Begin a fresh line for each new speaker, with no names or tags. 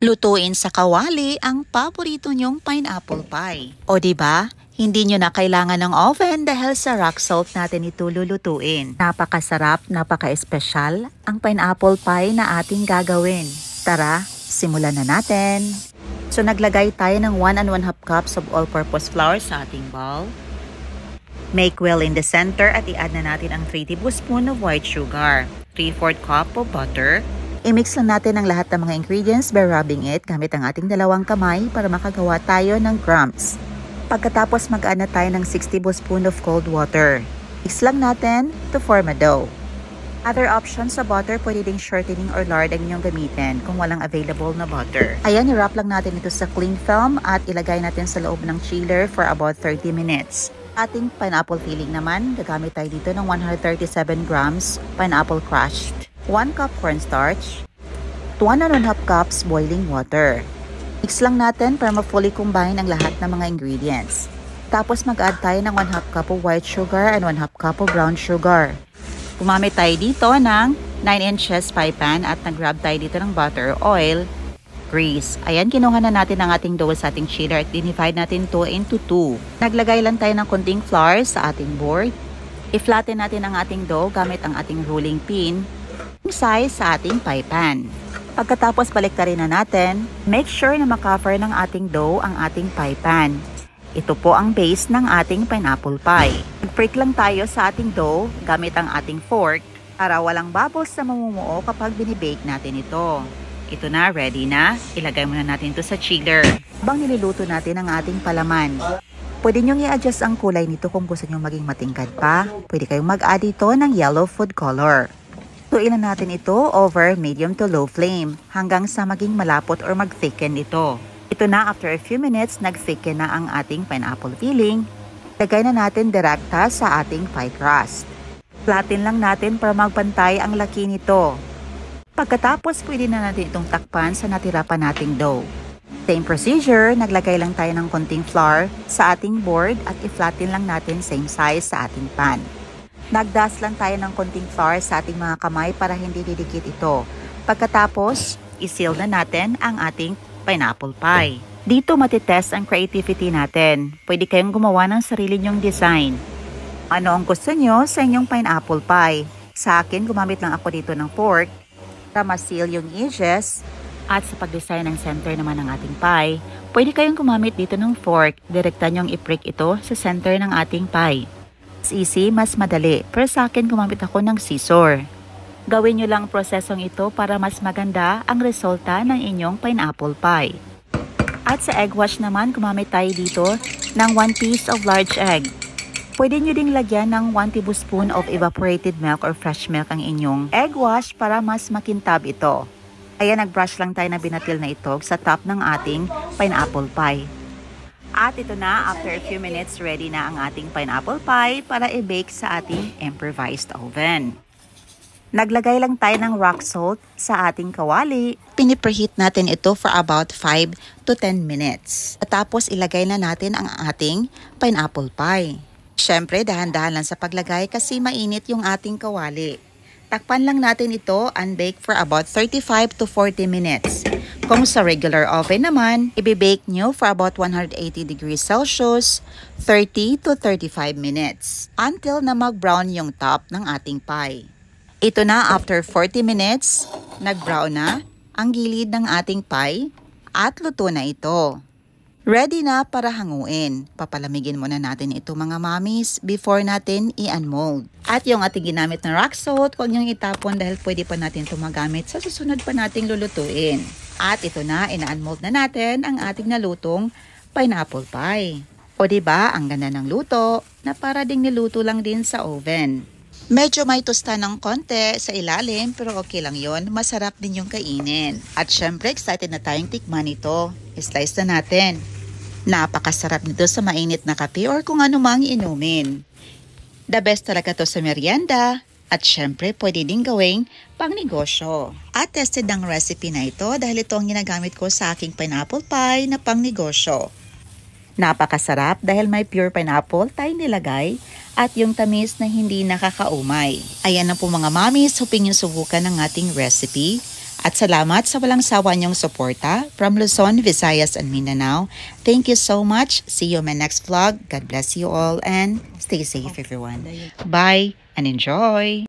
Lutuin sa kawali ang paborito nyong pineapple pie. O diba? Hindi nyo na kailangan ng oven dahil sa rock salt natin ito lulutuin. Napakasarap, napaka-espesyal ang pineapple pie na ating gagawin. Tara, simulan na natin. So naglagay tayo ng 1 1/2 cups of all-purpose flour sa ating bowl. Make well in the center at i-add na natin ang 3 tablespoon of white sugar, 3/4 cup of butter. I-mix lang natin ang lahat ng mga ingredients by rubbing it gamit ang ating dalawang kamay para makagawa tayo ng crumbs. Pagkatapos mag-add na tayo ng 6 tablespoon of cold water. Mix lang natin to form a dough. Other options sa butter, pwede ding shortening or lard ang inyong gamitin kung walang available na butter. Ayan, i-wrap lang natin ito sa cling film at ilagay natin sa loob ng chiller for about 30 minutes. Ating pineapple filling naman, gagamit tayo dito ng 137 grams pineapple crushed, 1 cup cornstarch, 1 1/2 cups boiling water. Mix lang natin para ma-fully combine ang lahat ng mga ingredients. Tapos mag-add tayo ng 1/2 cup of white sugar and 1/2 cup of brown sugar. Gumamit tayo dito ng 9 inches pie pan at nag-rub tayo dito ng butter, oil, grease. Ayan, kinuha na natin ang ating dough sa ating chiller at dinivide natin to into 2. Naglagay lang tayo ng konting flour sa ating board. I-flatten natin ang ating dough gamit ang ating rolling pin size sa ating pie pan. Pagkatapos baliktarin na natin, make sure na makover ng ating dough ang ating pie pan. Ito po ang base ng ating pineapple pie. Mag-prick lang tayo sa ating dough gamit ang ating fork para walang bubbles na mamumuo kapag binibake natin ito. Ito na, ready na. Ilagay muna natin ito sa chiller. Habang niluluto natin ang ating palaman, pwede nyo i-adjust ang kulay nito kung gusto nyo maging matingkad pa. Pwede kayong mag-add ito ng yellow food color. Lutuin na natin ito over medium to low flame hanggang sa maging malapot or mag-thicken ito. Ito na, after a few minutes, nag-thicken na ang ating pineapple filling. Lagay na natin direkta sa ating pie crust. Flatten lang natin para magpantay ang laki nito. Pagkatapos, pwede na natin itong takpan sa natira pa nating dough. Same procedure, naglagay lang tayo ng konting flour sa ating board at i-flatten lang natin same size sa ating pan. Nagdust lang tayo ng konting flour sa ating mga kamay para hindi didikit ito. Pagkatapos, i-seal na natin ang ating pineapple pie. Dito matitest ang creativity natin. Pwede kayong gumawa ng sarili nyong design. Ano ang gusto nyo sa inyong pineapple pie? Sa akin, gumamit lang ako dito ng fork para ma-seal yung edges. At sa pag-design ng center naman ng ating pie, pwede kayong gumamit dito ng fork. Direkta nyong i-prick ito sa center ng ating pie. Mas easy, mas madali. Pero sa akin, gumamit ako ng scissor. Gawin nyo lang ang prosesong ito para mas maganda ang resulta ng inyong pineapple pie. At sa egg wash naman, gumamit tayo dito ng 1 piece of large egg. Pwede nyo ding lagyan ng 1 tablespoon of evaporated milk or fresh milk ang inyong egg wash para mas makintab ito. Ayan, nag-brush lang tayo na binatil na itog sa top ng ating pineapple pie. At ito na, after a few minutes, ready na ang ating pineapple pie para i-bake sa ating improvised oven. Naglagay lang tayo ng rock salt sa ating kawali. Pinipreheat natin ito for about 5 to 10 minutes. At tapos ilagay na natin ang ating pineapple pie. Siyempre, dahan-dahan lang sa paglagay kasi mainit yung ating kawali. Takpan lang natin ito and bake for about 35 to 40 minutes. Kung sa regular oven naman, i-bake nyo for about 180 degrees Celsius, 30 to 35 minutes, until na mag-brown yung top ng ating pie. Ito na, after 40 minutes, nag-brown na ang gilid ng ating pie at luto na ito. Ready na para hanguin. Papalamigin muna natin ito mga mommies before natin i-unmold. At yung ating ginamit na rock salt, huwag niyong itapon dahil pwede pa natin ito magamit sa susunod pa nating lulutuin. At ito na, ina-unmold na natin ang ating nalutong pineapple pie. O diba, ang ganda ng luto na para ding niluto lang din sa oven. Medyo may tosta ng konti sa ilalim pero okay lang yon, masarap din yung kainin. At syempre excited na tayong tikman ito. Slice na natin. Napakasarap nito sa mainit na kape or kung ano mang inumin. The best talaga to sa merienda. At syempre pwede din gawing pangnegosyo. At tested ang recipe na ito dahil ito ang ginagamit ko sa aking pineapple pie na pangnegosyo. Napakasarap dahil may pure pineapple tayong nilagay at yung tamis na hindi nakakaumay. Ayan na po mga mommies, hoping yung subukan ng ating recipe. At salamat sa walang sawa niyong suporta from Luzon, Visayas, and Mindanao. Thank you so much. See you in my next vlog. God bless you all and stay safe everyone. Bye and enjoy!